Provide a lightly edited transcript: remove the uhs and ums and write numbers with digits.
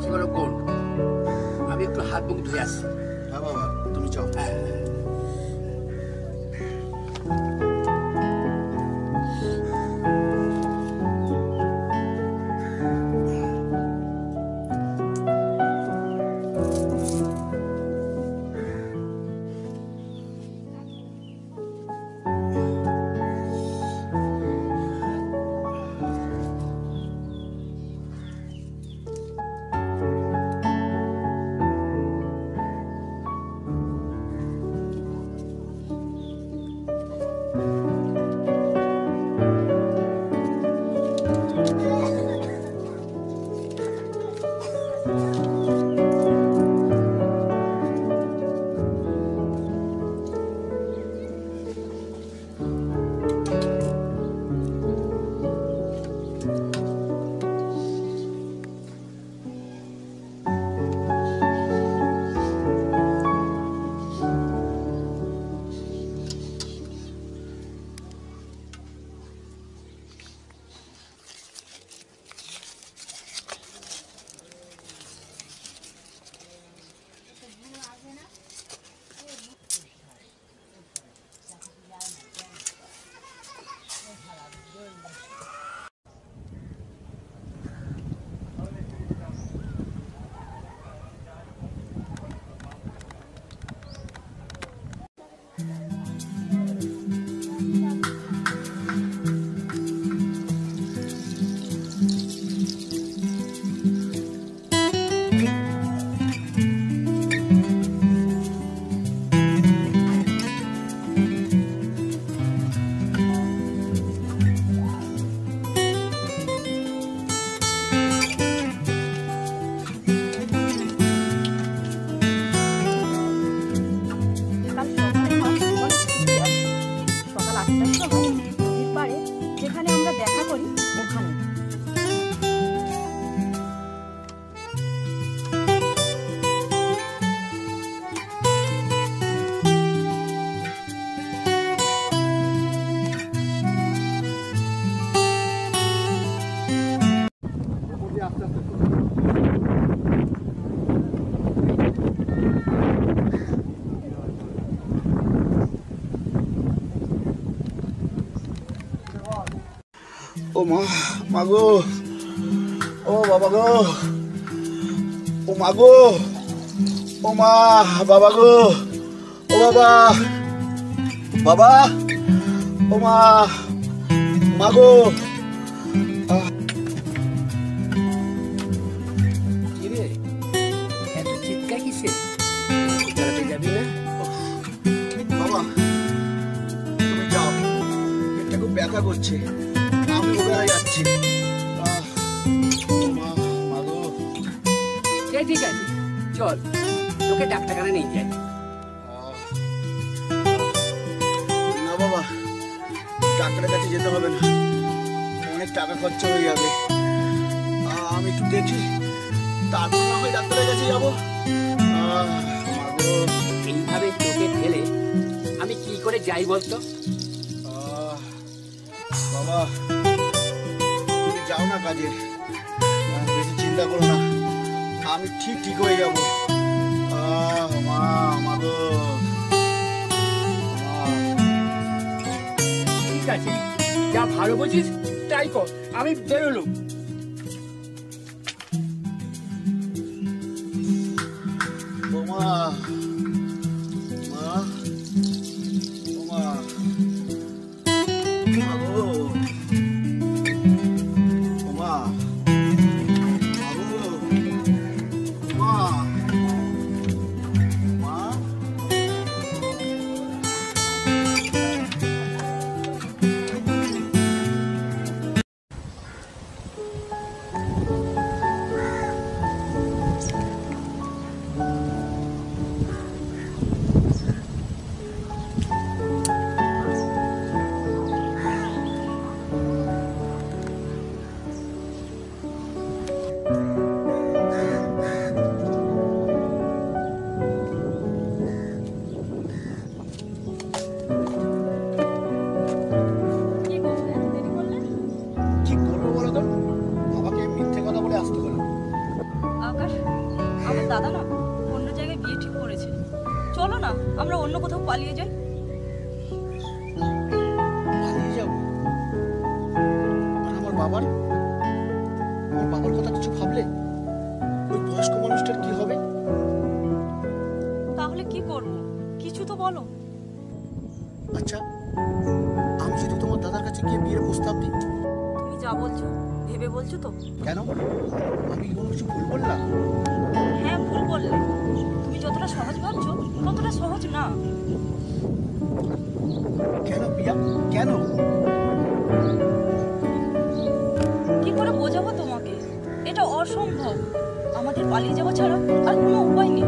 সেগুলো কোন আমি একটু হাত মুখ ধুয়ে আসছি। হ্যাঁ বাবা, তুমি যাও। ও মা, মাগো, ও বাবা গো, ও মাগো, ও মা, বাবা গো, ও বাবা, বাবা, ও মা, মাগো। কিরে এত চিৎকার কিসে? চালাতে যাবি না? বাবা তুমি যাও, পেটটা খুব ব্যথা করছে, আমি ওখানে যাচ্ছি। ঠিক আছে চল, তোকে ডাক্তারখানা নিয়ে যাই। না বাবা, ডাক্তারের কাছে যেতে হবে না, অনেক টাকা খরচা হয়ে যাবে। আমি একটু দেখি, তারপর না হয় ডাক্তারের কাছে যাবো। এইভাবে তোকে ফেলে আমি কি করে যাই বলতো? বাবা তুমি যাও না কাজে, বেশি চিন্তা করো না, আমি ঠিক হয়ে যাবো। মা, মাগো, ঠিক আছে, যা ভালো বুঝিস তাই কর, আমি বেরোলুম। মা, মা, মা, মাগো, মা, মাগো, মা, মা। দাদা না অন্য জায়গায় বিয়ে ঠিক করেছে। চলো না আমরা অন্য কোথাও পালিয়ে যাই। পালিয়ে যাবো? আর আমার বাবার কথা কিছু ভাবলে ওই বয়স্ক মানুষটার কি হবে? তাহলে কি করব? কিছু তো বলো। আচ্ছা, আমি যদি তোমার দাদার কাছে গিয়ে বিয়ের প্রস্তাব দিই? তুমি যা বলছো ভেবে বলছো তো? কেন, আমি কোনো কিছু ভুল বললাম? হ্যাঁ, ভুল বললে। তুমি যতটা সহজ ভাবছো ততটা সহজ না। কেন প্রিয়া, কেন? কি করে বোঝাবো তোমাকে? এটা অসম্ভব। আমাদের পালিয়ে যাওয়া ছাড়া আর কোনো উপায় নেই।